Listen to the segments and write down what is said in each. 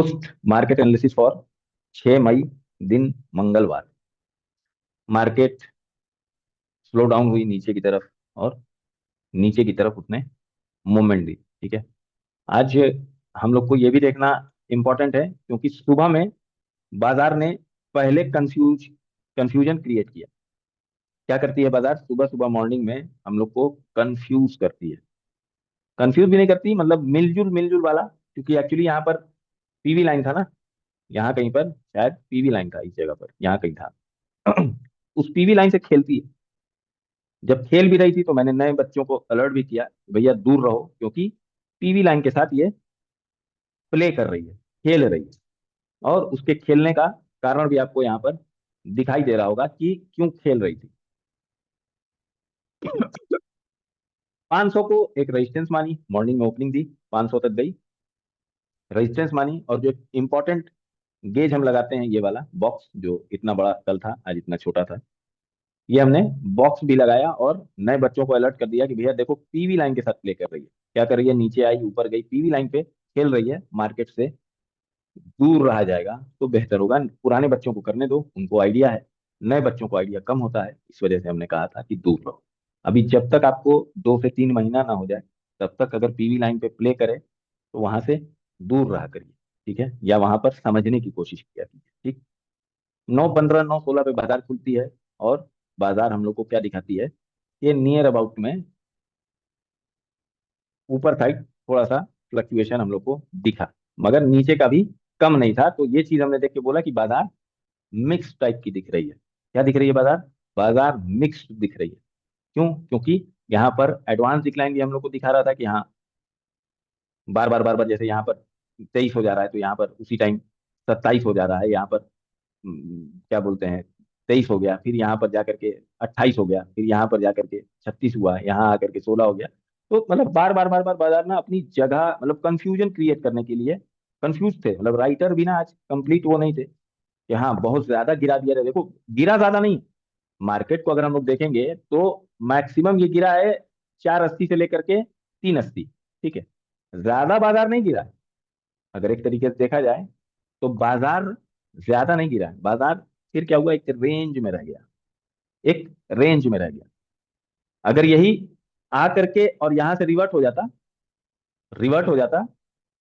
Post market analysis for 6 मई दिन मंगलवार। Market slow down हुई नीचे की तरफ और नीचे की तरफ उसने मूवमेंट दी। ठीक है, आज हम लोग को ये भी देखना इंपॉर्टेंट है क्योंकि सुबह में बाजार ने पहले कंफ्यूजन क्रिएट किया। क्या करती है बाजार? सुबह सुबह मॉर्निंग में हम लोग को कंफ्यूज करती है। कंफ्यूज भी नहीं करती, मतलब मिलजुल मिलजुल वाला, क्योंकि एक्चुअली यहाँ पर पीवी लाइन था ना, यहाँ कहीं पर शायद पीवी लाइन था, इस जगह पर यहाँ कहीं था। उस पीवी लाइन से खेलती है। जब खेल भी रही थी तो मैंने नए बच्चों को अलर्ट भी किया, भैया दूर रहो, क्योंकि पीवी लाइन के साथ ये प्ले कर रही है, खेल रही है। और उसके खेलने का कारण भी आपको यहाँ पर दिखाई दे रहा होगा कि क्यों खेल रही थी। 500 को एक रेजिस्टेंस मानी, मॉर्निंग में ओपनिंग दी, 500 तक गई, रेजिस्टेंस मानी। और जो इंपॉर्टेंट गेज हम लगाते हैं, ये वाला बॉक्स जो इतना बड़ा कल था आज इतना छोटा था, ये हमने बॉक्स भी लगाया और नए बच्चों को अलर्ट कर दिया कि भैया देखो पीवी लाइन के साथ प्ले कर रही है। क्या कर रही है? नीचे आई, ऊपर गई, पीवी लाइन पे खेल रही है। मार्केट से दूर रहा जाएगा तो बेहतर होगा। पुराने बच्चों को करने दो, उनको आइडिया है, नए बच्चों को आइडिया कम होता है, इस वजह से हमने कहा था कि दूर रहो। अभी जब तक आपको 2 से 3 महीना ना हो जाए तब तक अगर पीवी लाइन पे प्ले करे तो वहां से दूर रहा करिए। ठीक है, या वहां पर समझने की कोशिश किया कीजिए। ठीक, 9:15 9:16 पे बाजार खुलती है और बाजार हम लोग को क्या दिखाती है? ये नियर अबाउट में ऊपर साइड थोड़ा सा फ्लक्चुएशन हम लोग को दिखा, मगर नीचे का भी कम नहीं था। तो ये चीज हमने देख के बोला कि बाजार मिक्स टाइप की दिख रही है। क्या दिख रही है बाजार? बाजार मिक्स्ड दिख रही है। क्यों? क्योंकि यहाँ पर एडवांस डिक्लाइन भी हम लोग को दिखा रहा था कि हाँ, बार बार बार बार जैसे यहाँ पर 23 हो जा रहा है तो यहाँ पर उसी टाइम 27 हो जा रहा है। यहाँ पर क्या बोलते हैं, 23 हो गया, फिर यहाँ पर जाकर के 28 हो गया, फिर यहाँ पर जाकर के 36 हुआ, यहाँ आकर के 16 हो गया। तो मतलब बार बार बार बार बाजार ना अपनी जगह, मतलब कंफ्यूजन क्रिएट करने के लिए कंफ्यूज थे। मतलब राइटर भी ना आज कंप्लीट वो नहीं थे कि हाँ बहुत ज्यादा गिरा दिया है। देखो, गिरा ज्यादा नहीं, मार्केट को अगर हम लोग देखेंगे तो मैक्सिमम ये गिरा है 480 से लेकर के 380। ठीक है, ज्यादा बाजार नहीं गिरा है। अगर एक तरीके से देखा जाए तो बाजार ज्यादा नहीं गिरा है। बाजार फिर क्या हुआ, एक रेंज में रह गया, एक रेंज में रह गया। अगर यही आ करके और यहां से रिवर्ट हो जाता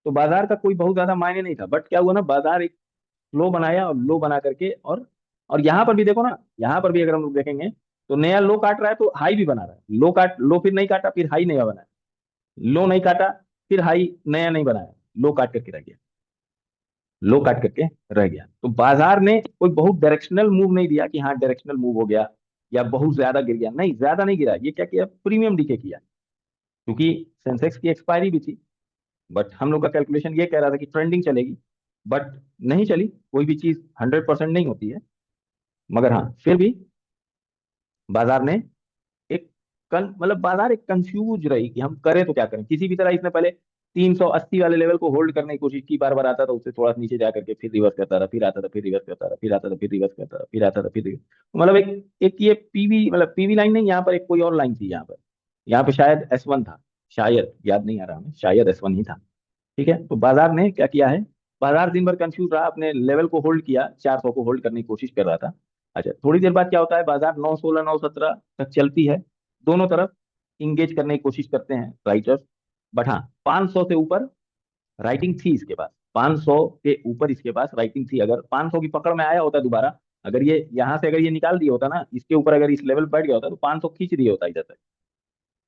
तो बाजार का कोई बहुत ज्यादा मायने नहीं था। बट क्या हुआ ना, बाजार एक लो बनाया और लो बना करके और यहाँ पर भी देखो ना, यहाँ पर भी अगर हम लोग देखेंगे तो नया लो काट रहा है तो हाई भी बना रहा है। लो फिर नहीं काटा, फिर हाई नया बनाया, लो नहीं काटा, फिर हाई नया नहीं बनाया, लो काट करके रह गया, लो काट करके रह गया। तो बाजार ने कोई बहुत डायरेक्शनल मूव नहीं दिया कि हाँ डायरेक्शनल मूव हो गया या बहुत ज्यादा गिर गया। नहीं, ज्यादा नहीं गिरा। ये क्या किया? प्रीमियम डीके किया, क्योंकि सेंसेक्स की एक्सपायरी भी थी। बट हम लोग का कैलकुलेशन ये कह रहा था कि ट्रेंडिंग चलेगी, बट नहीं चली। कोई भी चीज 100% नहीं होती है, मगर हाँ फिर भी बाजार ने एक मतलब बाजार एक कंफ्यूज रही कि हम करें तो क्या करें। किसी भी तरह इसने पहले 380 वाले लेवल को होल्ड करने की कोशिश की, बार बार आता था उससे थोड़ा सा नीचे जा करके फिर रिवर्स करता रहा, फिर आता था फिर रिवर्स करता रहा, फिर आता था फिर रिवर्स करता रहा, फिर आता था फिर रिवर्स। मतलब एक एक ये पीवी, मतलब पीवी लाइन नहीं, यहाँ पर एक कोई और लाइन थी। यहाँ पे शायद S1 था, शायद, याद नहीं आ रहा हमें, शायद S1 ही था। ठीक है, तो बाजार ने क्या किया है? बाजार दिन भर कंफ्यूज रहा, अपने लेवल को होल्ड किया, 400 को होल्ड करने की कोशिश कर रहा था। अच्छा, थोड़ी देर बाद क्या होता है, बाजार 9:16 9:17 तक चलती है, दोनों तरफ इंगेज करने की कोशिश करते हैं राइटर्स। बट हाँ, 500 से ऊपर राइटिंग थी इसके पास, 500 के ऊपर इसके पास राइटिंग थी। अगर 500 की पकड़ में आया होता दोबारा, अगर ये यहाँ से अगर ये निकाल दिया होता ना, इसके ऊपर अगर इस लेवल बैठ गया होता तो 500 खींच दिया होता इधर तक,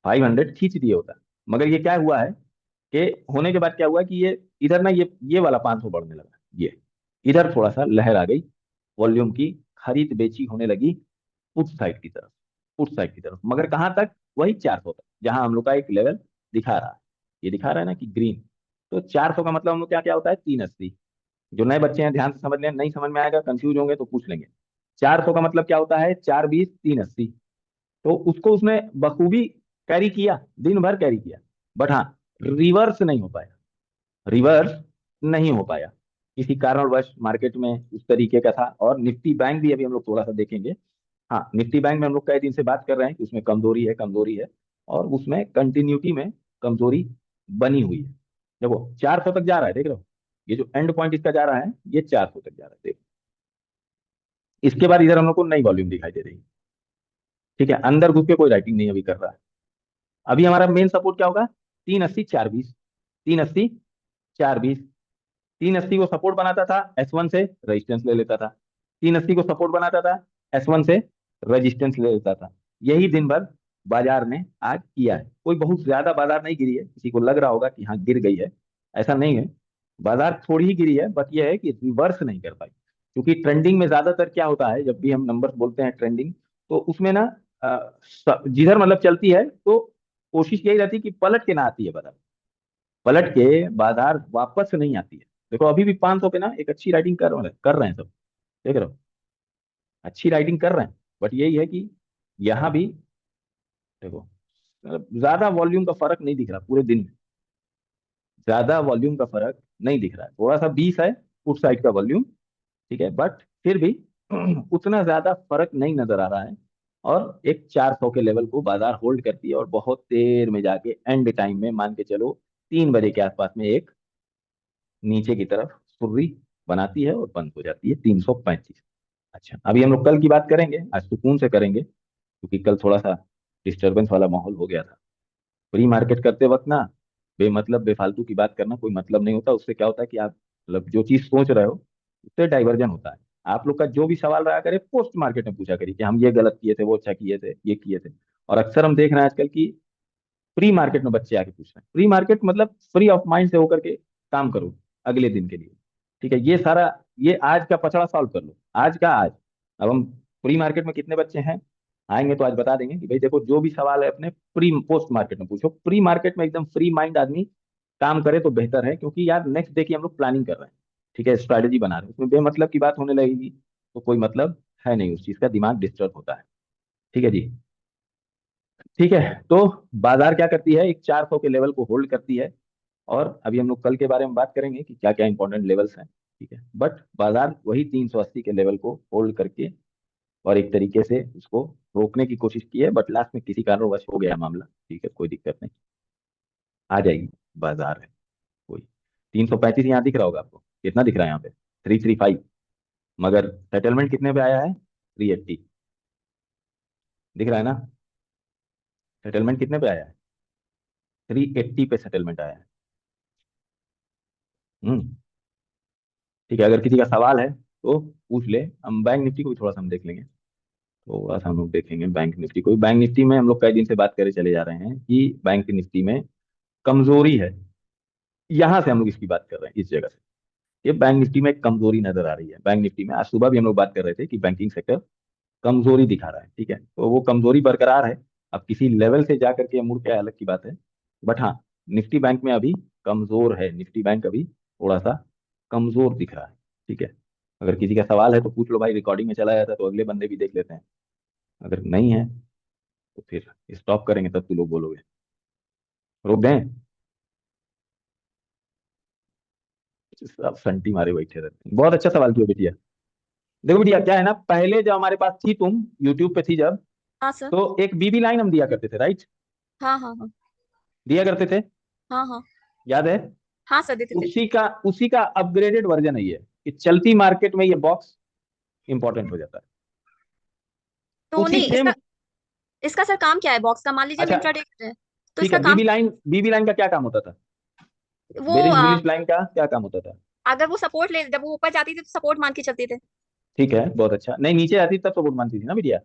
500 खींच दिया होता। मगर ये क्या हुआ है कि होने के बाद क्या हुआ कि ये इधर ना, ये वाला 500 बढ़ने लगा, ये इधर थोड़ा सा लहर आ गई, वॉल्यूम की खरीद बेची होने लगी उस साइड की तरफ, उस साइड की तरफ। मगर कहाँ तक? वही 400 तक, जहां हम लोग का एक लेवल दिखा रहा है। ये दिखा रहा है ना कि ग्रीन। तो 400 का मतलब हम लोग क्या क्या होता है? 380। जो नए बच्चे हैं ध्यान से समझ लें, नहीं समझ में आएगा कंफ्यूज होंगे तो पूछ लेंगे। 400 का मतलब क्या होता है? 4 20 380। तो उसको उसने बखूबी कैरी किया, दिन भर कैरी किया। बट हाँ, रिवर्स नहीं हो पाया, रिवर्स नहीं हो पाया, किसी कारणवश मार्केट में उस तरीके का था। और निफ्टी बैंक भी अभी हम लोग थोड़ा सा देखेंगे। हाँ, निफ्टी बैंक में हम लोग कई दिन से बात कर रहे हैं कि उसमें कमजोरी है, कमजोरी है, और उसमें कंटिन्यूटी में कमजोरी बनी हुई है। देखो 400 तक जा रहा है, देख रहे हो, ये जो एंड पॉइंट इसका जा रहा है ये 400 तक जा रहा है, देखो। इसके बाद इधर हम लोग को नई वॉल्यूम दिखाई दे रही है, ठीक है। अंदर घुस के कोई राइटिंग नहीं अभी कर रहा है। अभी हमारा मेन सपोर्ट क्या होगा? 380 420, 380 420। 380 को सपोर्ट बनाता था, S1 से रेजिस्टेंस ले लेता था। 380 को सपोर्ट बनाता था, S1 से रेजिस्टेंस ले लेता था। यही दिन भर बाजार ने आज किया है। कोई बहुत ज्यादा बाजार नहीं गिरी है, किसी को लग रहा होगा कि हाँ गिर गई है, ऐसा नहीं है। बाजार थोड़ी ही गिरी है, बट यह है कि रिवर्स नहीं कर पाई। क्योंकि ट्रेंडिंग में ज्यादातर क्या होता है, जब भी हम नंबर बोलते हैं ट्रेंडिंग, तो उसमें ना जिधर मतलब चलती है तो कोशिश यही रहती है कि पलट के ना आती है बाजार, पलट के बाजार वापस नहीं आती है। देखो अभी भी 500 पे ना एक अच्छी राइटिंग कर रहे हैं सब, देख रहे हो, अच्छी राइटिंग कर रहे हैं। बट यही है कि यहाँ भी देखो, मतलब ज्यादा वॉल्यूम का फर्क नहीं दिख रहा पूरे दिन में, ज्यादा वॉल्यूम का फर्क नहीं दिख रहा है। थोड़ा सा 20 है उस साइड का वॉल्यूम, ठीक है, बट फिर भी उतना ज्यादा फर्क नहीं नजर आ रहा है। और एक 400 के लेवल को बाजार होल्ड करती है और बहुत देर में जाके एंड टाइम में मान के चलो 3 बजे के आसपास में एक नीचे की तरफ सुर्री बनाती है और बंद हो जाती है 335। अच्छा, अभी हम लोग कल की बात करेंगे, आज सुकून से करेंगे, क्योंकि कल थोड़ा सा डिस्टरबेंस वाला माहौल हो गया था। प्री मार्केट करते वक्त ना बेमतलब बेफालतू की बात करना कोई मतलब नहीं होता। उससे क्या होता है कि आप मतलब जो चीज सोच रहे हो उससे डाइवर्जन होता है। आप लोग का जो भी सवाल रहा करे पोस्ट मार्केट में पूछा करिए कि हम ये गलत किए थे, वो अच्छा किए थे, ये किए थे। और अक्सर हम देख रहे हैं आजकल की प्री मार्केट में बच्चे आके पूछ रहे हैं। प्री मार्केट मतलब फ्री ऑफ माइंड से होकर के काम करो अगले दिन के लिए, ठीक है। ये सारा, ये आज का पचड़ा सॉल्व कर लो, आज का आज। अब हम प्री मार्केट में कितने बच्चे हैं आएंगे तो आज बता देंगे कि भाई देखो जो भी सवाल है अपने प्री पोस्ट मार्केट में पूछो। प्री मार्केट में एकदम फ्री माइंड आदमी काम करे तो बेहतर है, क्योंकि यार नेक्स्ट डे की हम लोग प्लानिंग कर रहे हैं, ठीक है, स्ट्रैटेजी बना रहे हैं। उसमें बेमतलब की बात होने लगेगी तो कोई मतलब है नहीं, उस चीज का दिमाग डिस्टर्ब होता है, ठीक है जी। ठीक है, तो बाजार क्या करती है, एक 400 के लेवल को होल्ड करती है। और अभी हम लोग कल के बारे में बात करेंगे कि क्या क्या इंपॉर्टेंट लेवल्स हैं, ठीक है। बट बाजार वही 380 के लेवल को होल्ड करके और एक तरीके से उसको रोकने की कोशिश की है, बट लास्ट में किसी कारणवश हो गया मामला, ठीक है, कोई दिक्कत नहीं, आ जाएगी। बाजार है कोई 335 यहाँ दिख रहा होगा आपको, कितना दिख रहा है यहाँ पे? 335। मगर सेटलमेंट कितने पे आया है? 380, दिख रहा है ना? सेटलमेंट कितने पे आया है? 380 पे सेटलमेंट आया है। हम्म, ठीक है। अगर किसी का सवाल है तो पूछ ले। हम बैंक निफ्टी को भी थोड़ा सा हम देख लेंगे, थोड़ा सा हम लोग देखेंगे बैंक निफ्टी को। बैंक निफ्टी में हम लोग कई दिन से बात करे चले जा रहे हैं कि बैंक निफ्टी में कमजोरी है। यहां से हम लोग इसकी बात कर रहे हैं, इस जगह से ये बैंक निफ्टी में एक कमजोरी नजर आ रही है। बैंक निफ्टी में आज सुबह भी हम लोग बात कर रहे थे कि बैंकिंग सेक्टर कमजोरी दिखा रहा है, ठीक है, तो वो कमजोरी बरकरार है। अब किसी लेवल से जा करके मुड़ के अलग की बात है। बट हाँ, निफ्टी बैंक में अभी कमजोर है, निफ्टी बैंक अभी थोड़ा सा कमजोर दिख रहा है, ठीक है। अगर किसी का सवाल है तो पूछ लो भाई, रिकॉर्डिंग में चला जाता है तो अगले बंदे भी देख लेते हैं। अगर नहीं है तो फिर स्टॉप करेंगे, तब तू लोग बोलोगे। रोक दें? सब संटी मारे बैठे रहते हैं। बहुत अच्छा सवाल किया बिटिया। देखो बिटिया, क्या है ना, पहले जब हमारे पास थी, तुम यूट्यूब पे थी जब, हाँ सर। तो एक बीबी लाइन हम दिया करते थे, राइट? हाँ हाँ हाँ। दिया करते थे, हाँ हाँ। याद है? हाँ सर, देते थे। उसी का अपग्रेडेड वर्जन है ये, कि चलती मार्केट में ये बॉक्स इंपॉर्टेंट हो जाता है। तो उसी नहीं, सेम। इसका इसका सर काम क्या है बॉक्स का? मान लीजिए हम अच्छा, इंट्राडे कर रहे हैं तो ठीक इसका है। काम बीबी लाइन का क्या काम होता था? वो बेरिश बुलिश लाइन का क्या काम होता था? अगर वो सपोर्ट ले, जब वो ऊपर जाती थी तो सपोर्ट मान के चलते थे। ठीक है, बहुत अच्छा। नहीं, नीचे आती तब सपोर्ट मानती थी ना बिटिया?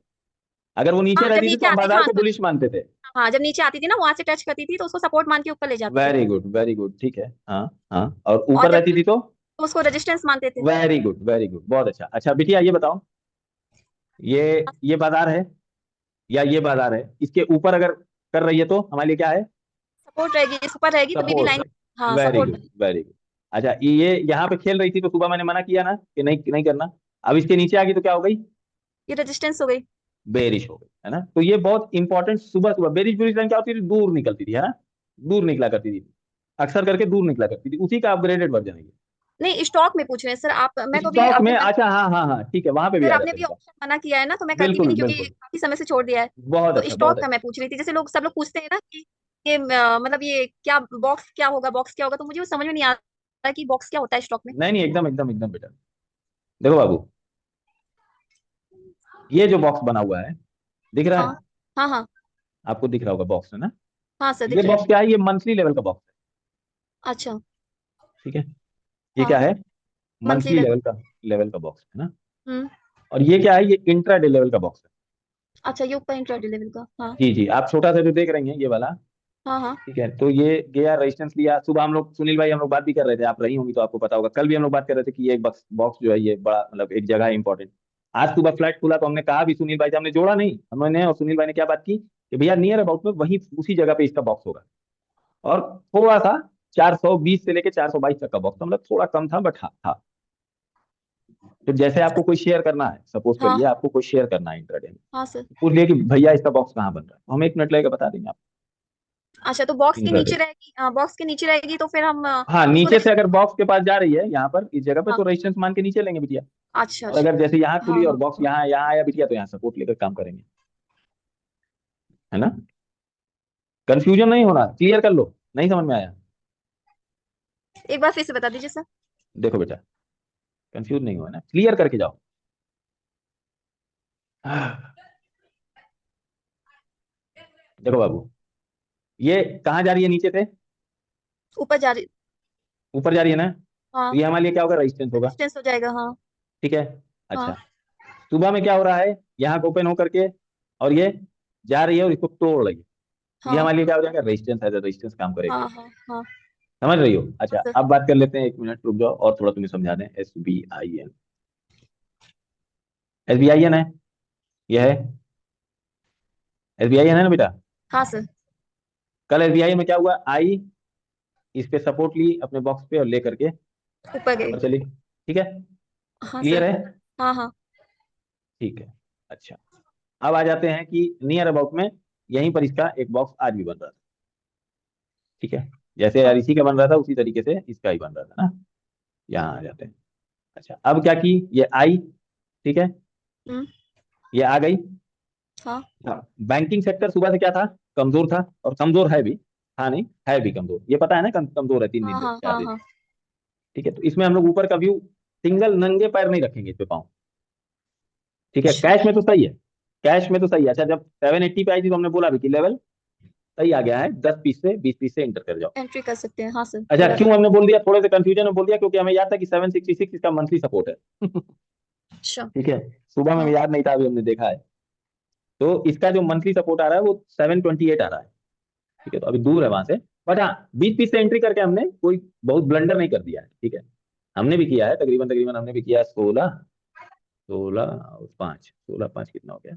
अगर वो नीचे हाँ, जब रहती थी तो नीचे हम आती, बाजार हाँ को सर। बुलिश मानते थे। हाँ, जब नीचे आती थी ना, वहां से टच करती थी तो उसको सपोर्ट मान के ऊपर ले जाते थे। वेरी गुड, वेरी गुड, ठीक है, हाँ। हाँ, और और ऊपर जब रहती थी तो? तो उसको रेजिस्टेंस मानते थे। वेरी गुड, वेरी गुड, बहुत अच्छा। अच्छा बिटिया, ये बताओ, ये बाजार है या ये बाजार है, इसके ऊपर अगर कर रही है तो हमारे लिए क्या है? सपोर्ट रहेगी, इस ऊपर रहेगी तो बीबी सपोर्ट लाइन। है। हाँ, very support. Good, very good. अच्छा, ये यहाँ पे खेल रही थी तो सुबह मैंने मना किया ना कि नहीं नहीं करना। अब इसके नीचे आ गई तो क्या हो गई? ये रेजिस्टेंस हो गई। बेरिश हो गई, है ना? तो ये बहुत इंपॉर्टेंट, सुबह सुबह बेरिश बुरिश लाइन क्या होती थी? दूर निकलती थी, है ना? दूर निकला करती थी, अक्सर करके दूर निकला करती थी। उसी का अपग्रेडेड वर्जन है नहीं, स्टॉक में पूछ रहे हैं सर आप। मैं ये तो अभी स्टॉक में। आपने अच्छा, हाँ हाँ हाँ, ठीक है, वहां पे भी सर आ आपने जाता भी है। ऑप्शन मना किया है ना, तो मैं करती भी बिल्कुल नहीं क्योंकि बिल्कुल। काफी समय से छोड़ दिया है। बहुत तो अच्छा, बहुत स्टॉक का अच्छा। मैं पूछ रही थी, जैसे लोग सब लोग पूछते हैं ना कि ये मतलब ये क्या बॉक्स क्या होगा, बॉक्स क्या होगा, तो मुझे वो समझ में नहीं आता है कि बॉक्स क्या होता है स्टॉक में। नहीं नहीं, एकदम एकदम एकदम बेटा। देखो बाबू, ये जो बॉक्स बना हुआ है, दिख रहा हाँ है? हाँ हाँ आपको दिख रहा होगा बॉक्स, है ना? हाँ सर ये दिख रहा है। बॉक्स क्या है? ये मंथली लेवल का बॉक्स है। अच्छा। ठीक है, ये क्या हाँ है? Monthly monthly level. लेवल का बॉक्स है ना। हम्म। और ये क्या है? ये इंट्राडे लेवल का बॉक्स है। अच्छा ये ऊपर इंट्राडे लेवल का, हाँ। जी जी, आप छोटा सा जो देख रही हैं ये वाला। हाँ हाँ ठीक है, तो ये गया रेजिस्टेंस लिया। सुबह हम लोग, सुनील भाई, हम लोग बात भी कर रहे थे, आप रही होंगी तो आपको पता होगा। कल भी हम लोग बात कर रहे थे कि ये बॉक्स बॉक्स जो है ये बड़ा मतलब एक जगह है इंपॉर्टेंट। आज सुबह फ्लैट खुला तो हमने कहा भी सुनील भाई से, हमने जोड़ा नहीं, हमने और सुनील भाई ने क्या बात की कि भैया नियर अबाउट में वही उसी जगह पे इसका बॉक्स होगा। और थोड़ा सा 420 से लेके 422 तक का बॉक्स था, मतलब थोड़ा कम था बट हाँ था। तो जैसे आपको कोई शेयर करना है, सपोज हाँ करिए आपको कोई शेयर करना है इंट्राडे में, हाँ सर। पूछ लिए कि भैया इसका बॉक्स कहाँ बन रहा है, तो हम 1 मिनट लगेगा बता देंगे आपको। अच्छा तो बॉक्स के नीचे इंट्राडे, रहेगी, बॉक्स के नीचे रहेगी तो फिर हम हाँ, उसको नीचे से रेस्ट। अगर बॉक्स के पास जा रही है यहाँ पर इस जगह पे, हाँ। तो रेजिस्टेंस मान के नीचे लेंगे बिटिया। अच्छा और अच्छा। अगर जैसे यहाँ हाँ खुली और हाँ बॉक्स हाँ। यहाँ यहाँ आया बिटिया, तो यहाँ सपोर्ट लेकर काम करेंगे, है ना। कंफ्यूजन नहीं होना, क्लियर कर लो। नहीं समझ में आया? एक बार फिर से बता दीजिए सर। देखो बेटा, कंफ्यूज नहीं हुआ ना, क्लियर करके जाओ। देखो बाबू, ये कहाँ जा रही है? नीचे से ऊपर जा रही। ऊपर जा रही है ना, हाँ तो ये हमारे लिए क्या होगा? रेजिस्टेंस होगा। रेजिस्टेंस हो जाएगा, हाँ। ठीक है, हाँ अच्छा। सुबह में क्या हो रहा है? यहाँ को ओपन होकर के, और ये जा रही है और इसको तोड़ रही है, तो ये हाँ हमारे लिए क्या हो जाएगा? रेजिस्टेंस है, रेजिस्टेंस काम करेगा। हाँ हाँ हाँ। समझ रही हो? हाँ अच्छा, सर। अब बात कर लेते हैं, 1 मिनट रुक जाओ और थोड़ा तुम्हें समझा दें। SBIN, SBIN है, यह है SBIN है ना बेटा। हाँ सर। कल SBIN में क्या हुआ? आई इस पे सपोर्ट ली अपने बॉक्स पे और लेकर के ऊपर गई। ऊपर चली। ठीक है, हाँ क्लियर सर। है? हाँ हाँ। ठीक है, अच्छा। अब आ जाते हैं कि नियर अबाउट में यहीं पर इसका एक बॉक्स आज भी बन रहा था। ठीक है, जैसे हाँ यार इसी का बन रहा था उसी तरीके से इसका ही बन रहा था ना। यहाँ आ जाते हैं। अच्छा, अब क्या की? ये आई, ठीक है, हम्म। ये आ गई। हाँ हाँ, बैंकिंग सेक्टर सुबह से क्या था? कमजोर था, और कमजोर है भी। हाँ नहीं, है भी कमजोर, ये पता है ना, कमजोर है 3 दिन हाँ से हाँ 4 दिन। हाँ ठीक है, तो इसमें हम लोग ऊपर का व्यू सिंगल नंगे पैर नहीं रखेंगे इस पे पाँव। ठीक है, हाँ। कैश में तो सही है, कैश में तो सही है। अच्छा, जब 780 पे आई थी तो हमने बोला भी कि लेवल सही आ गया है, 10 पीस से 20 पीस से इंटर कर जाओ। एंट्री कर सकते हैं, हाँ सर अच्छा, बोला था। क्यों हमने बोल दिया? थोड़े से कंफ्यूजन में बोल दिया क्योंकि हमें याद था कि 766 इसका मंथली सपोर्ट है। अच्छा। ठीक है, सुबह में हाँ याद नहीं था, अभी हमने देखा है। तो इसका जो मंथली सपोर्ट आ रहा है वो 728 आ रहा है। ठीक है, तो अभी दूर है वहां से, बट हाँ 20 पीस से एंट्री करके हमने कोई बहुत ब्लंडर नहीं कर दिया है। ठीक है, हमने भी किया है तकरीबन तकरीबन, हमने भी किया 16 और 5 कितना हो गया?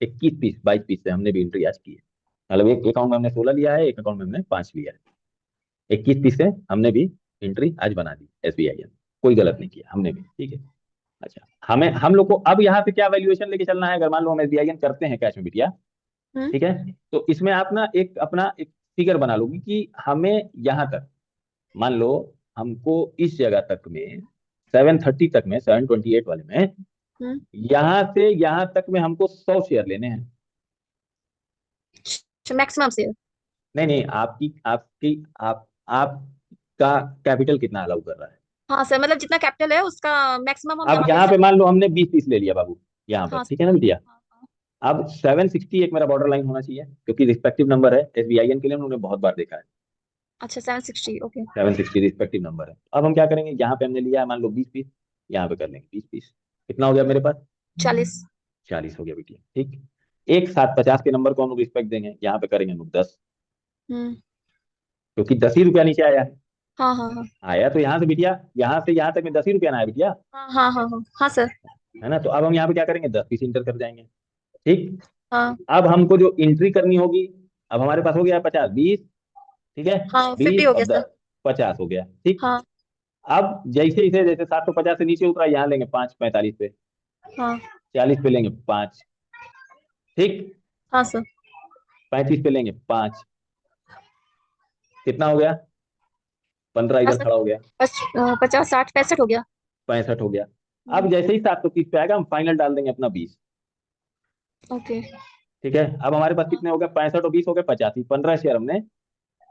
21 पीस 22 पीस से हमने भी एंट्री आज की है। मतलब एक अकाउंट में हमने 16 लिया है, एक अकाउंट में हमने 5 लिया है। 21 पीस से हमने भी एंट्री आज बना दी SBI। कोई गलत नहीं किया हमने भी। ठीक है, अच्छा, हमें हम लोग को अब यहाँ से क्या वैल्यूएशन लेके चलना है? अगर मान लो हम SBI करते हैं कैश में बिटिया, हम्म ठीक है, तो इसमें आप ना एक अपना एक फिगर बना लोगी कि हमें यहाँ तक, मान लो हमको इस जगह तक में 730 तक में, 728 वाले में, हम्म। यहाँ से यहाँ तक में हमको 100 शेयर लेने हैं। अच्छा मैक्सिमम से। नहीं नहीं, आपकी आपकी आपका कैपिटल कितना अलाउ कर रहा है? हाँ सर मतलब जितना कैपिटल है उसका मैक्सिमम हम अब यहाँ पे यहाँ पे सेट। मान लो हमने 20 पीस ले लिया बाबू, यहाँ पर, हाँ ठीक है ना बिटिया। हाँ हाँ। अब 760 एक मेरा बॉर्डर लाइन होना चाहिए, क्योंकि रिस्पेक्टिव नंबर है SBIN के लिए, उन्होंने बहुत बार देखा है। अच्छा 760 ओके। 760 रिस्पेक्टिव नंबर है। अब हम क्या करेंगे? यहाँ पे हमने लिया है मान लो 20 पीस, यहाँ पे कर लेंगे 20 पीस। कितना हो गया मेरे पास? 40। 40 हो गया बेटिया। ठीक, एक साथ 50 के नंबर को हम लोग रिस्पेक्ट देंगे, यहाँ पे करेंगे हम लोग 10, हम्म। क्योंकि 10 ही रुपया नीचे आया है। हाँ हाँ हाँ आया तो यहाँ से बिटिया, यहाँ से यहाँ तक में 10 ही रुपया ना आया बिटिया, हाँ हाँ हाँ हाँ हाँ सर। है ना। तो अब हम यहाँ पे क्या करेंगे? 10 पीस इंटर कर जाएंगे। ठीक, हाँ अब हमको जो एंट्री करनी होगी, अब हमारे पास हो गया 50, 20, ठीक है, हाँ 50 बीस हो और गया सर। 10, 50 हो गया। ठीक, हाँ अब जैसे जैसे जैसे 750 से नीचे उतरा, यहाँ लेंगे 5, 45 पे, हाँ 40 पे लेंगे 5, ठीक, हाँ सर। 35 पे लेंगे 5, कितना हो गया? 15 हाँ इधर सर। खड़ा हो गया, 50 60 65 हो गया। 65 हो गया। अब हम्म। जैसे ही 730 पे आएगा, हम फाइनल डाल देंगे अपना 20। ओके। ठीक है, अब हमारे पास हाँ कितने हो गए? 65 और 20 हो गए 85, 15 शेयर हमने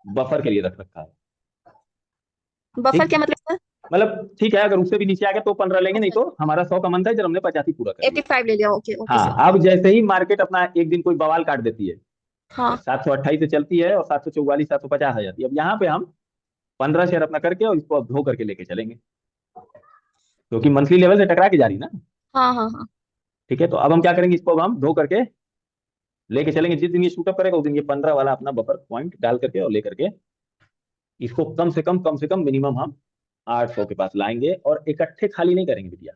बफर के लिए रख रखा है। बफर ठीक, क्या मतलब सर। मतलब ठीक है, अगर उससे भी नीचे आ गया तो 15 लेंगे, नहीं अच्छा, तो हमारा 100 का मन था, जब हमने 85 पूरा कर लिया। 85 ले लिया। Okay okay sir. हाँ, अब जैसे ही मार्केट अपना एक दिन कोई बवाल काट देती है, हाँ 728 से चलती है और 744 750 आ जाती है, अब यहाँ पे हम 15 शेयर अपना करके और इसको अब धो करके लेके चलेंगे, क्योंकि मंथली लेवल से टकरा के जा रही ना। हाँ हाँ हाँ। ठीक है, तो अब हम क्या करेंगे, इसको अब हम धो करके लेके चलेंगे, जिस दिन ये शूटअप करेगा उस दिन ये 15 वाला अपना बफर पॉइंट डाल करके और लेकर के इसको कम से कम मिनिमम हम 800 के पास लाएंगे, और इकट्ठे खाली नहीं करेंगे भैया।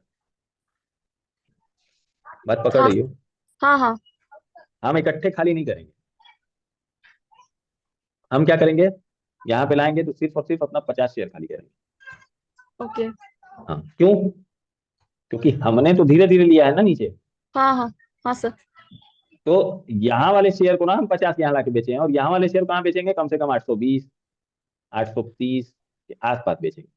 बात पकड़ हाँ रही हो? हाँ हाँ। हम इकट्ठे खाली नहीं करेंगे। हम क्या करेंगे, यहाँ पे लाएंगे तो सिर्फ और सिर्फ अपना 50 शेयर खाली करेंगे। ओके। हाँ, क्यों? क्योंकि हमने तो धीरे धीरे लिया है ना नीचे। हाँ हाँ हाँ सर। तो यहाँ वाले शेयर को ना हम 50 यहाँ लाके बेचे हैं, और यहाँ वाले शेयर कहाँ बेचेंगे, कम से कम 820 830 के आसपास बेचेंगे।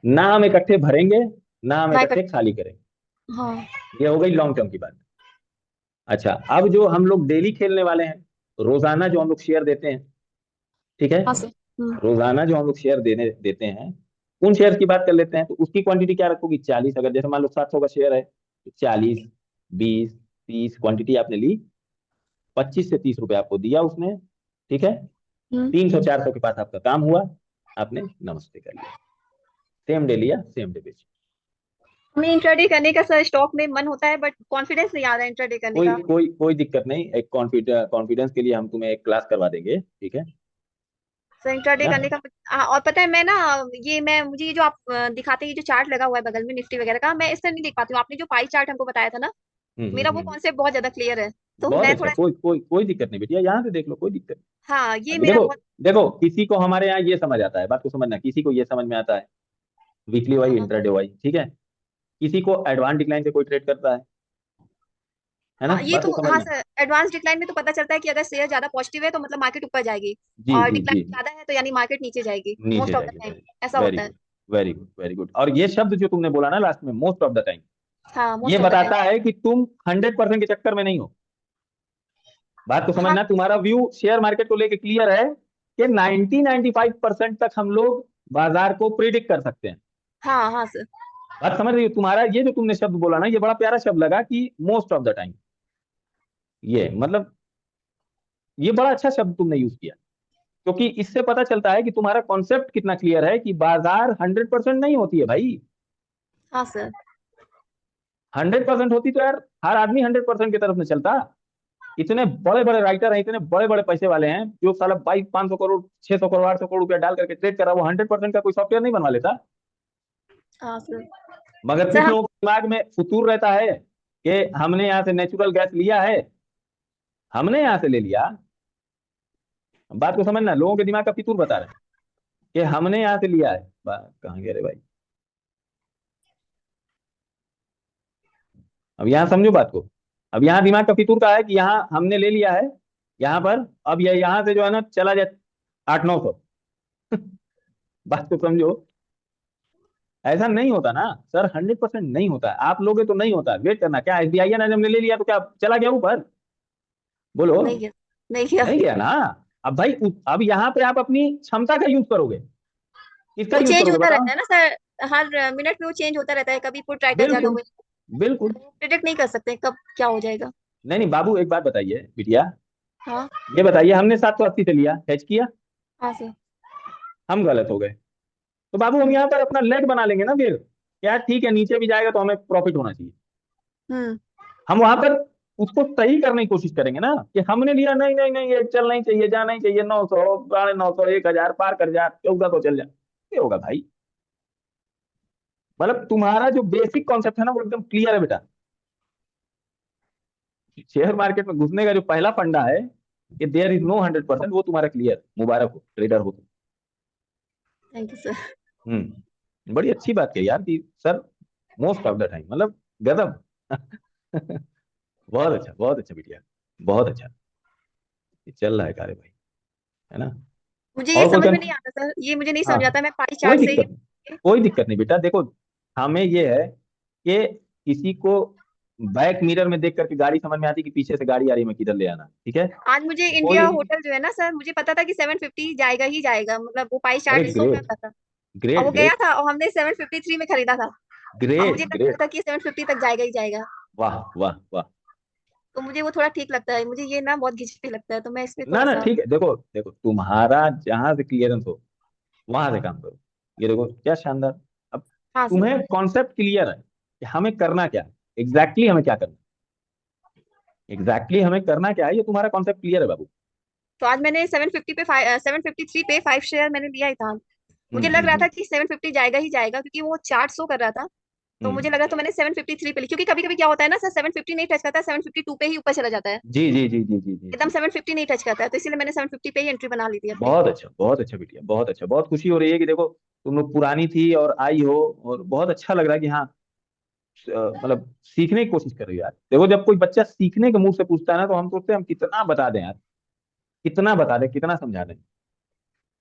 ना हम इकट्ठे भरेंगे, ना हम ना इकट्ठे खाली करेंगे। हाँ ये हो गई लॉन्ग टर्म की बात। अच्छा, अब जो हम लोग डेली खेलने वाले हैं, रोजाना जो हम लोग शेयर देते हैं, ठीक है, हाँ सर। रोजाना जो हम लोग शेयर देने देते हैं, उन शेयर की बात कर लेते हैं। तो उसकी क्वांटिटी क्या रखोगी, 40। अगर जैसे मान लो 700 का शेयर है तो 40 20 30 क्वांटिटी आपने ली, 25 से 30 रुपए आपको दिया उसने। ठीक है, हम्म। 300 400 के पास आपका काम हुआ, आपने नमस्ते कर लिया, सेम डे लिया सेम डे बेच। हमें इंट्राडे करने का सर स्टॉक में मन होता है, बट कॉन्फिडेंस नहीं आ रहा है इंट्राडे करने कोई का। कोई कोई दिक्कत नहीं, एक कॉन्फिडेंस के लिए हम तुम्हें एक क्लास करवा देंगे, ठीक है सर इंट्राडे ना। करने का और पता है मैं ना, ये मैं मुझे ये जो आप दिखाते हैं, ये जो चार्ट लगा हुआ है बगल में निफ्टी वगैरह का, मैं इससे नहीं देख पाती हूँ। आपने जो पाई चार्ट हमको बताया था ना, मेरा वो हम्म। कॉन्सेप्ट बहुत ज्यादा क्लियर है, तो बहुत मैं अच्छा, थोड़ा। कोई कोई कोई दिक्कत नहीं बेटिया, यहाँ से देख लो, कोई दिक्कत नहीं। हाँ ये अभी मेरा देखो, बहुत। देखो किसी को हमारे यहाँ ये समझ आता है, बात को समझना, किसी को ये समझ में आता है वीकली वाइज हाँ इंट्राडे वाइज, ठीक है। किसी को एडवांस डिक्लाइन से कोई ट्रेड करता है ना, हाँ ये बात तो को हाँ समझना। सर, एडवांस डिक्लाइन में तो पता चलता है कि अगर शेयर ज्यादा पॉजिटिव है तो मतलब मार्केट ऊपर जाएगी, जी और जी जी डिक्लाइन जी, ज्यादा है तो यानी मार्केट नीचे जाएगी नीचे मोस्ट ऑफ द जाएगी, टाइम। वेरी ऐसा वेरी होता है। Good, very good very good. और ये शब्द जो तुमने बोला ना लास्ट में, मोस्ट ऑफ द टाइम, हाँ ये मोस्ट ऑफ द टाइम। बताता है कि तुम 100% के चक्कर में नहीं हो। बात को हाँ समझना, तुम्हारा व्यू शेयर मार्केट को लेके क्लियर है कि 90 95% तक हम लोग बाजार को प्रिडिक्ट कर सकते हैं। हाँ हाँ सर। बात समझ रही हो? तुम्हारा ये जो तुमने शब्द बोला ना, ये बड़ा प्यारा शब्द लगा कि मोस्ट ऑफ द टाइम, ये मतलब ये बड़ा अच्छा शब्द तुमने यूज किया, क्योंकि इससे पता चलता है कि तुम्हारा कॉन्सेप्ट कितना क्लियर है कि बाजार 100% नहीं होती है भाई। हाँ सर। 100% होती तो यार हर आदमी 100% की तरफ में चलता। इतने बड़े बड़े राइटर हैं, इतने बड़े बड़े पैसे वाले हैं, जो साला 22 500 करोड़ 600 करोड़ 800 करोड़ रुपया डाल करके ट्रेड कर रहा है, वो 100% का कोई सॉफ्टवेयर नहीं बनवा लेता। हाँ सर। मगर सर कुछ हम। लोगों के दिमाग में फुतूर रहता है कि हमने यहाँ से नेचुरल गैस लिया है, हमने यहाँ से ले लिया। बात को समझना, लोगों के दिमाग का फितूर बता रहे हैं कि हमने यहाँ से लिया है। कहाँ गए रे भाई, अब यहाँ समझो बात को। अब यहाँ दिमाग का फितूर का है कि यहाँ हमने ले लिया है, यहाँ पर अब ये यहाँ से जो है ना चला जाए 8 9 सौ। बात को समझो, ऐसा नहीं होता ना सर, 100% नहीं होता। आप लोगे तो नहीं होता, वेट करना। क्या एसबीआई ने हमने ले लिया तो क्या चला गया ऊपर? बोलो। नहीं किया। नहीं किया। नहीं गया ना। अब भाई अब यहाँ पे आप अपनी क्षमता का यूज करोगे, किसका वो यूज चेंज करोगे होता बताओ? रहता है ना सर, हर मिनट में वो चेंज होता रहता है, कभी पुट राइटर ज्यादा बिल्कुल हुए बिल्कुल। तो प्रिडिक्ट नहीं कर सकते कब क्या हो जाएगा। नहीं नहीं बाबू, एक बात बताइए बिटिया, हाँ ये बताइए, हमने 780 से लिया, हेज किया, हाँ सर। हम गलत हो गए, तो बाबू हम यहाँ पर अपना लेग बना लेंगे ना फिर। यार ठीक है, नीचे भी जाएगा तो हमें प्रॉफिट होना चाहिए। हम्म। हम वहां पर उसको सही करने की कोशिश करेंगे ना, कि हमने लिया, नहीं नहीं नहीं ये चलना ही चाहिए, जाना ही चाहिए, 900 950 1000 पार कर जा, 14 तो चल जा, ये होगा भाई। मतलब तुम्हारा जो बेसिक कॉन्सेप्ट है ना वो एकदम क्लियर है बेटा। शेयर मार्केट में घुसने का जो पहला फंडा है कि देयर इज नो 100%, वो तुम्हारा क्लियर, मुबारक हो ट्रेडर हो तुम। Thank you sir. बड़ी अच्छी बात कही यार कि sir most of the time, मतलब गजब। बहुत अच्छा बिटिया, बहुत अच्छा। ये चल रहा है कार्य भाई, है ना। मुझे ये और कोई समझ में नहीं आता सर, ये मुझे नहीं हाँ, समझ आता, मैं पाई कोई चार्ट से ही। दिक्कत नहीं, कोई दिक्कत नहीं बेटा। देखो, हमें ये है कि किसी को बैक मिरर में देख करके गाड़ी समझ में आती कि पीछे से गाड़ी आ रही है, मैं किधर ले आना, ठीक है। आज मुझे कोई, इंडिया होटल जो है ना सर, मुझे पता था कि 750 जाएगा ही जाएगा, मतलब वो पाई अरे चार्ट शो कर ग्रेट, रहा था। और ग्रेट वो ग्रेट गया था और हमने 753 में खरीदा था। और मुझे ग्रेट लग ग्रेट। रहा था कि 750 तक जाएगा ही जाएगा। वाह वाह वाह। तो मुझे वो थोड़ा ठीक लगता है, मुझे ये ना बहुत घिंचते लगता है, तो मैं इस पे ना थोड़ा ना सा। ठीक है, देखो देखो तुम्हारा जहां से क्लियरेंस हो वहां से काम करो। ये देखो क्या शानदार। अब हाँ सर। तुम्हें कॉन्सेप्ट क्लियर है कि हमें करना क्या है, एग्जैक्टली हमें क्या करना है, एग्जैक्टली हमें करना क्या है, ये तुम्हारा कॉन्सेप्ट क्लियर है बाबू। तो आज मैंने 753 पे 5 शेयर मैंने लिया ही था। मुझे लग रहा हम्म। था कि 750 जाएगा ही जाएगा, क्योंकि वो चार्ट शो कर रहा था। तो हम्म। मुझे लगा, तो मैंने 753 पे ली, क्योंकि कभी कभी क्या होता है ना सर, 750 नहीं टच करता, 752 पे ही ऊपर चला जाता है। जी जी जी जी जी जी एकदम जी। 750 नहीं टच करता है, तो इसीलिए मैंने 750 पे ही एंट्री बना ली थी अपनी। बहुत अच्छा बिटिया, बहुत अच्छा, बहुत खुशी हो रही है कि देखो तुम लोग पुरानी थी और आई हो, और बहुत अच्छा लग रहा है कि हाँ मतलब सीखने की कोशिश कर रही हो यार। देखो जब कोई बच्चा सीखने के मूड से पूछता है ना, तो हम सोचते हैं हम कितना बता दें यार, कितना बता दें, कितना समझा दें।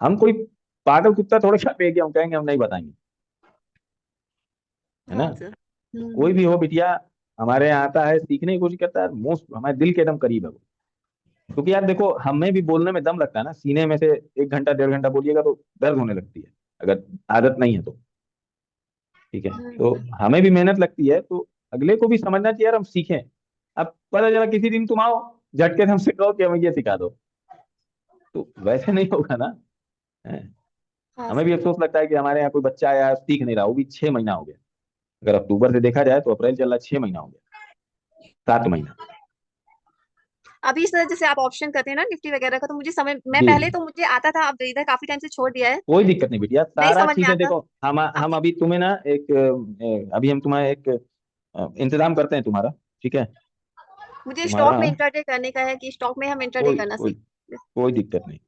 हम कोई पागल कुत्ता थोड़े सा पे कि हम कहेंगे हम नहीं बताएंगे, है ना। हाँ सर। कोई भी हो बिटिया हमारे यहाँ आता है सीखने की कोशिश करता है, मोस्ट हमारे दिल के एकदम करीब है वो। क्योंकि यार देखो हमें भी बोलने में दम लगता है ना, सीने में से 1 घंटा 1.5 घंटा बोलिएगा तो दर्द होने लगती है, अगर आदत नहीं है तो। ठीक है, तो हम्म। हमें भी मेहनत लगती है, तो अगले को भी समझना चाहिए यार हम सीखें। अब पता चला किसी दिन तुम आओ झटके से हमसे कहो कि हमें ये सिखा दो, तो वैसे नहीं होगा ना। हैं? हाँ हमें भी सर। अफसोस लगता है कि हमारे यहाँ कोई बच्चा आया सीख नहीं रहा, वो भी 6 महीना हो गया। अगर अक्टूबर से देखा जाए तो अप्रैल चल रहा, 6 महीना हो गया, 7 महीना। अभी सर जैसे आप ऑप्शन करते हैं ना निफ्टी वगैरह का, तो मुझे समझ, मैं जी पहले जी। तो मुझे आता था, अब इधर काफी टाइम से छोड़ दिया है। कोई दिक्कत नहीं बेटिया, नहीं सारा समझ में चीजें आता। देखो हम अब अभी तुम्हें ना एक अभी हम तुम्हें एक इंतजाम करते हैं तुम्हारा। ठीक है। मुझे स्टॉक तुम्हारा में इंट्राडे करने का है, कि स्टॉक में हम इंट्राडे कोई करना कोई सीख। कोई दिक्कत नहीं।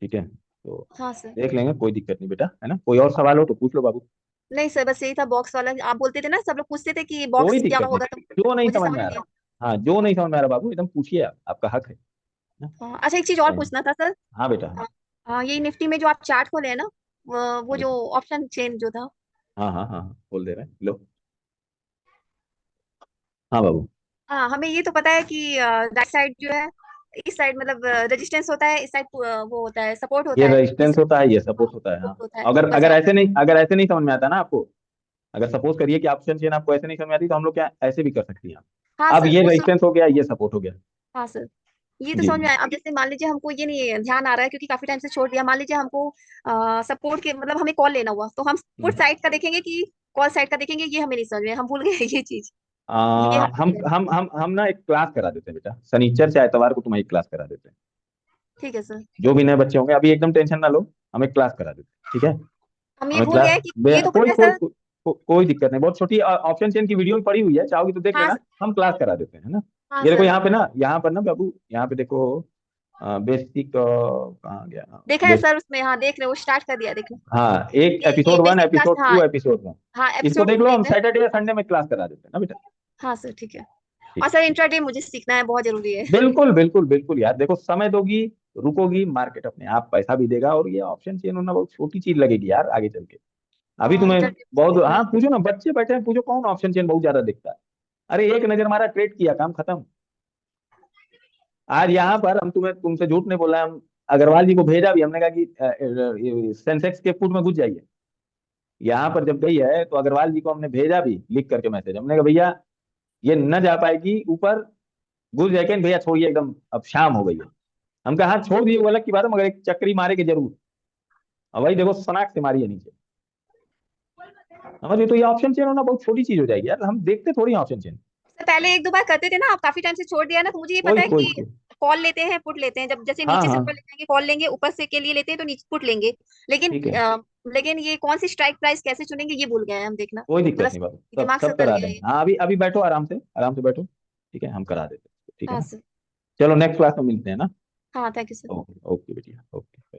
ठीक है, तो हाँ सर। देख लेंगे, कोई दिक्कत नहीं बेटा, है ना। कोई और सवाल हो तो पूछ लो बाबू। नहीं सर, बस यही था बॉक्स वाला, आप बोलते थे ना, सब लोग पूछते थे कि कोई बॉक्स क्या दिक्कत होगा, तो नहीं, जो नहीं मुझे समझ समझ में आ नहीं आया। रहा, हाँ जो नहीं समझ में आ रहा बाबू एकदम पूछिए, आपका हक है ना? हाँ, अच्छा एक चीज और पूछना था सर। हाँ बेटा। हाँ। हाँ, ये निफ्टी में जो आप चार्ट खोले हैं ना, वो हाँ जो बेटा। ऑप्शन चेन जो था। हाँ हाँ हाँ हाँ, बोल दे रहे हैं लो। हाँ बाबू। हाँ, हमें ये तो पता है कि राइट साइड जो है, इस साइड मतलब रेजिस्टेंस होता है, इस साइड वो होता है, सपोर्ट होता ये है, इस रेजिस्टेंस होता है, ये सपोर्ट होता है, हाँ। सपोर्ट होता है अगर ऊपर अगर साइड। ऐसे नहीं समझ में आता ना आपको, अगर सपोज करिए कि ऑप्शन चेन आपको ऐसे नहीं समझ में आती, तो हम लोग क्या ऐसे भी कर सकती हैं आप। हाँ अब सर, ये वो सब। रेजिस्टेंस हो गया, ये सपोर्ट हो गया। हाँ सर, ये तो जी समझ में जी आया। अब जैसे मान लीजिए हमको ये नहीं ध्यान आ रहा है, क्योंकि काफी टाइम से छोड़ दिया, मान लीजिए हमको सपोर्ट के मतलब हमें कॉल लेना हुआ, तो हम पुट हम्म। साइड का देखेंगे कि कॉल साइड का देखेंगे, ये हमें नहीं समझ में, हम भूल गए ये चीज। ये हम भूल गए। हम ना एक क्लास करा देते हैं बेटा, शनिचर से एतवार को तुम्हें एक क्लास करा देते हैं। ठीक है सर। जो भी नए बच्चे होंगे अभी एकदम टेंशन ना लो, हम एक क्लास करा देते हैं, ठीक है। हम ये हमें भूल क्लास गए कि ये तो पता है सर। कोई दिक्कत नहीं, बहुत छोटी ऑप्शन चेन की वीडियो भी पड़ी हुई है, चाहोगी तो देख हाँ लेना। सर। हम क्लास करा देते हैं, है ना। हाँ ये देखो सर। यहाँ पे ना, यहाँ पर ना बाबू, यहाँ पे देखो बेसिक कहाँ गया, देखा है बेसिक। सर उसमें, हाँ देख रहे हो, स्टार्ट कर दिया देखो। हाँ, एक ये एपिसोड 1, बेसिक क्लास, एपिसोड हाँ। 2, एपिसोड 1। हाँ, इसको एपिसोड देख 2 लो, देख हम रहे हैं। सैटरडे या संडे में क्लास करा देते हैं ना बेटा। हाँ सर, ठीक है। और ठीक सर ठीक। इंट्राडे मुझे सीखना है, बहुत जरूरी है। बिल्कुल बिल्कुल बिल्कुल यार, देखो समय दोगी, रुकोगी, मार्केट अपने आप पैसा भी देगा, और ये ऑप्शन चेन होना बहुत छोटी चीज लगेगी यार आगे चल के। अभी हाँ, तुम्हें इंट्राडे मुझे बहुत, सीखना हाँ है। पूछो ना, बच्चे बैठे हैं, पूछो कौन ऑप्शन चेन बहुत ज्यादा देखता है। अरे एक नजर मारा, ट्रेड किया, काम खत्म। आज यहाँ पर हम तुमसे झूठ नहीं बोल रहे हैं, हम अग्रवाल जी को भेजा भी, हमने कहा कि सेंसेक्स के फुट में घुस जाइए। यहाँ पर जब गई है तो अग्रवाल जी को हमने भेजा भी लिख करके मैसेज, हमने कहा भैया ये न जा पाएगी ऊपर, घुस जाएगी भैया, छोड़िए एकदम, अब शाम हो गई है। हम कहा हाँ छोड़ दिए, वो अलग की बात है, मगर एक चक्री मारेगी जरूर। और वही देखो सनाक से मारी है नीचे। समझिए, तो ये ऑप्शन चेन होना बहुत छोटी चीज हो जाएगी यार, हम देखते थोड़ी ऑप्शन चेन। सर पहले एक दो बार करते थे ना, आप काफी टाइम से छोड़ दिया ना, तो मुझे ये कोई पता है कोई कि कोई। कॉल लेते हैं, पुट लेते हैं, जब जैसे हाँ नीचे से हाँ। ऊपर ले जाएंगे कॉल लेंगे, ऊपर से के लिए लेते हैं तो नीचे पुट लेंगे। लेकिन ठीक है, लेकिन ये कौन सी स्ट्राइक प्राइस कैसे चुनेंगे, ये भूल गए हैं हम देखना। कोई दिक्कत मतलब नहीं बाबू, सब दिमाग से सब उतर करा गया देंगे। ये। हाँ अभी अभी बैठो, आराम से बैठो। ठीक है, हम करा देते हैं, ठीक है हाँ ना। सर। चलो नेक्स्ट क्लास में मिलते हैं ना। हाँ, thank you sir. Okay okay बेटिया, ओके।